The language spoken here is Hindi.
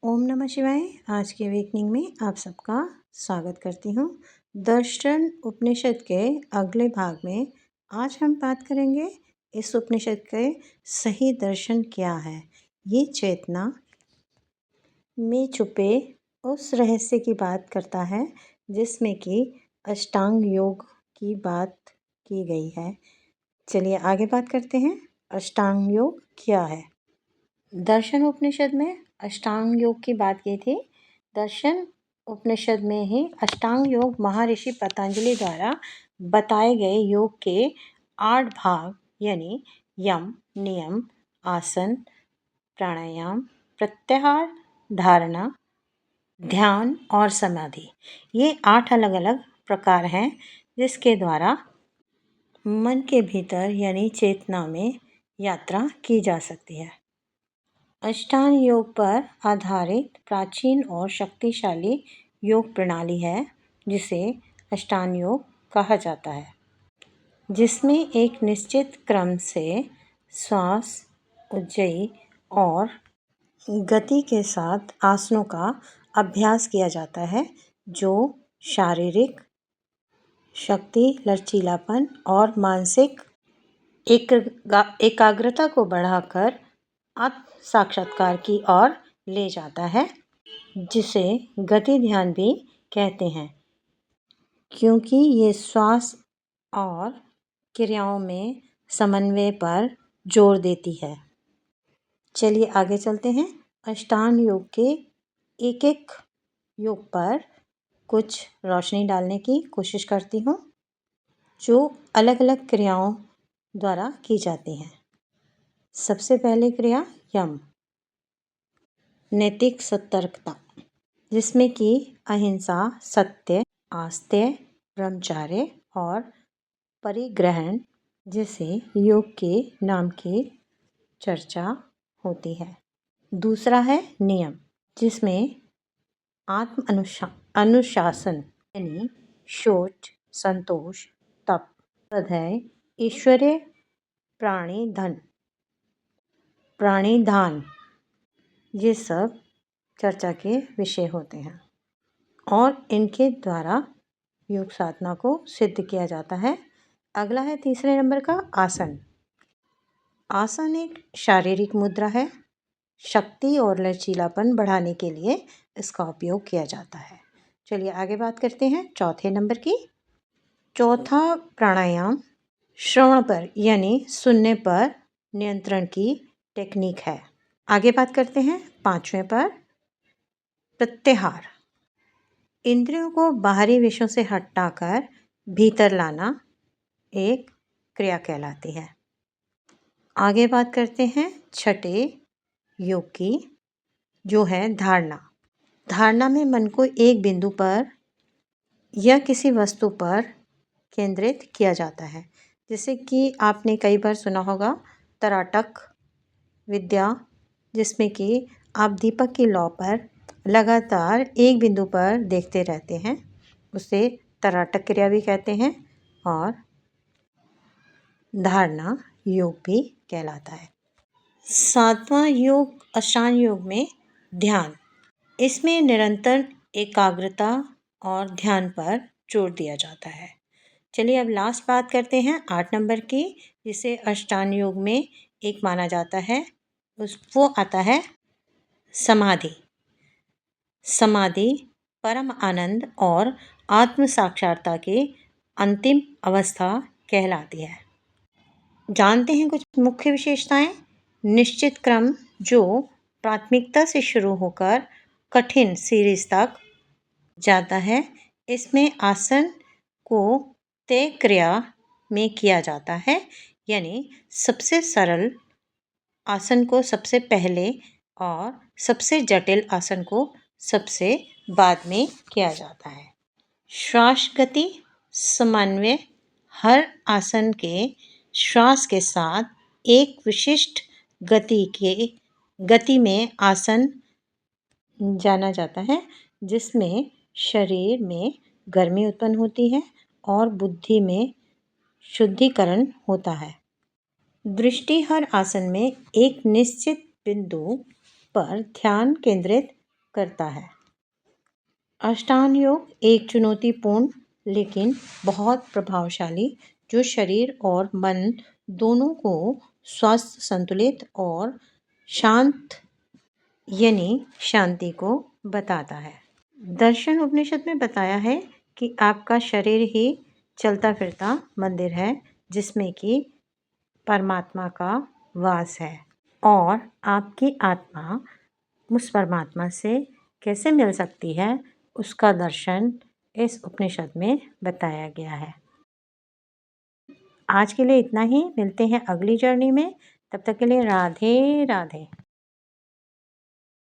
ओम नमः शिवाय। आज के अवेकनिंग में आप सबका स्वागत करती हूँ। दर्शन उपनिषद के अगले भाग में आज हम बात करेंगे इस उपनिषद के सही दर्शन क्या है। ये चेतना में छुपे उस रहस्य की बात करता है जिसमें कि अष्टांग योग की बात की गई है। चलिए आगे बात करते हैं। अष्टांग योग क्या है? दर्शन उपनिषद में अष्टांग योग की बात की थी। दर्शन उपनिषद में ही अष्टांग योग महर्षि पतंजलि द्वारा बताए गए योग के 8 भाग यानी यम, नियम, आसन, प्राणायाम, प्रत्याहार, धारणा, ध्यान और समाधि, ये 8 अलग अलग प्रकार हैं जिसके द्वारा मन के भीतर यानी चेतना में यात्रा की जा सकती है। अष्टांग योग पर आधारित प्राचीन और शक्तिशाली योग प्रणाली है जिसे अष्टांग योग कहा जाता है, जिसमें एक निश्चित क्रम से श्वास, उज्जयी और गति के साथ आसनों का अभ्यास किया जाता है जो शारीरिक शक्ति, लचीलापन और मानसिक एकाग्रता को बढ़ाकर आत्म साक्षात्कार की ओर ले जाता है, जिसे गति ध्यान भी कहते हैं, क्योंकि ये श्वास और क्रियाओं में समन्वय पर जोर देती है। चलिए आगे चलते हैं। अष्टांग योग के एक एक योग पर कुछ रोशनी डालने की कोशिश करती हूँ जो अलग अलग क्रियाओं द्वारा की जाती हैं। सबसे पहले क्रिया यम, नैतिक सतर्कता, जिसमें कि अहिंसा, सत्य, आस्तेय, ब्रह्मचर्य और परिग्रहण जैसे योग के नाम की चर्चा होती है। दूसरा है नियम, जिसमें आत्म अनुशासन यानी शौच, संतोष, तप, स्वाध्याय, ईश्वरीय प्राणिधान ये सब चर्चा के विषय होते हैं और इनके द्वारा योग साधना को सिद्ध किया जाता है। अगला है तीसरे नंबर का आसन। आसन एक शारीरिक मुद्रा है। शक्ति और लचीलापन बढ़ाने के लिए इसका उपयोग किया जाता है। चलिए आगे बात करते हैं चौथे नंबर की। चौथा प्राणायाम श्रवण पर यानी सुनने पर नियंत्रण की टेक्निक है। आगे बात करते हैं पांचवें पर प्रत्याहार, इंद्रियों को बाहरी विषयों से हटाकर भीतर लाना एक क्रिया कहलाती है। आगे बात करते हैं छठे योग की, जो है धारणा। धारणा में मन को एक बिंदु पर या किसी वस्तु पर केंद्रित किया जाता है, जैसे कि आपने कई बार सुना होगा तराटक विद्या, जिसमें कि आप दीपक की लौ पर लगातार एक बिंदु पर देखते रहते हैं, उसे तराटक क्रिया भी कहते हैं और धारणा योग भी कहलाता है। सातवां योग अष्टांग योग में ध्यान, इसमें निरंतर एकाग्रता और ध्यान पर जोर दिया जाता है। चलिए अब लास्ट बात करते हैं 8 नंबर की, जिसे अष्टांग योग में एक माना जाता है। वो आता है समाधि। समाधि परम आनंद और आत्म साक्षात्कार की अंतिम अवस्था कहलाती है। जानते हैं कुछ मुख्य विशेषताएं। निश्चित क्रम जो प्राथमिकता से शुरू होकर कठिन सीरीज तक जाता है। इसमें आसन को तय क्रिया में किया जाता है, यानी सबसे सरल आसन को सबसे पहले और सबसे जटिल आसन को सबसे बाद में किया जाता है। श्वास गति समन्वय, हर आसन के श्वास के साथ एक विशिष्ट गति में आसन जाना जाता है, जिसमें शरीर में गर्मी उत्पन्न होती है और बुद्धि में शुद्धिकरण होता है। दृष्टि हर आसन में एक निश्चित बिंदु पर ध्यान केंद्रित करता है। अष्टांग योग एक चुनौतीपूर्ण लेकिन बहुत प्रभावशाली जो शरीर और मन दोनों को स्वस्थ, संतुलित और शांत यानी शांति को बताता है। दर्शन उपनिषद में बताया है कि आपका शरीर ही चलता फिरता मंदिर है जिसमें कि परमात्मा का वास है और आपकी आत्मा उस परमात्मा से कैसे मिल सकती है उसका दर्शन इस उपनिषद में बताया गया है। आज के लिए इतना ही, मिलते हैं अगली जर्नी में। तब तक के लिए राधे राधे।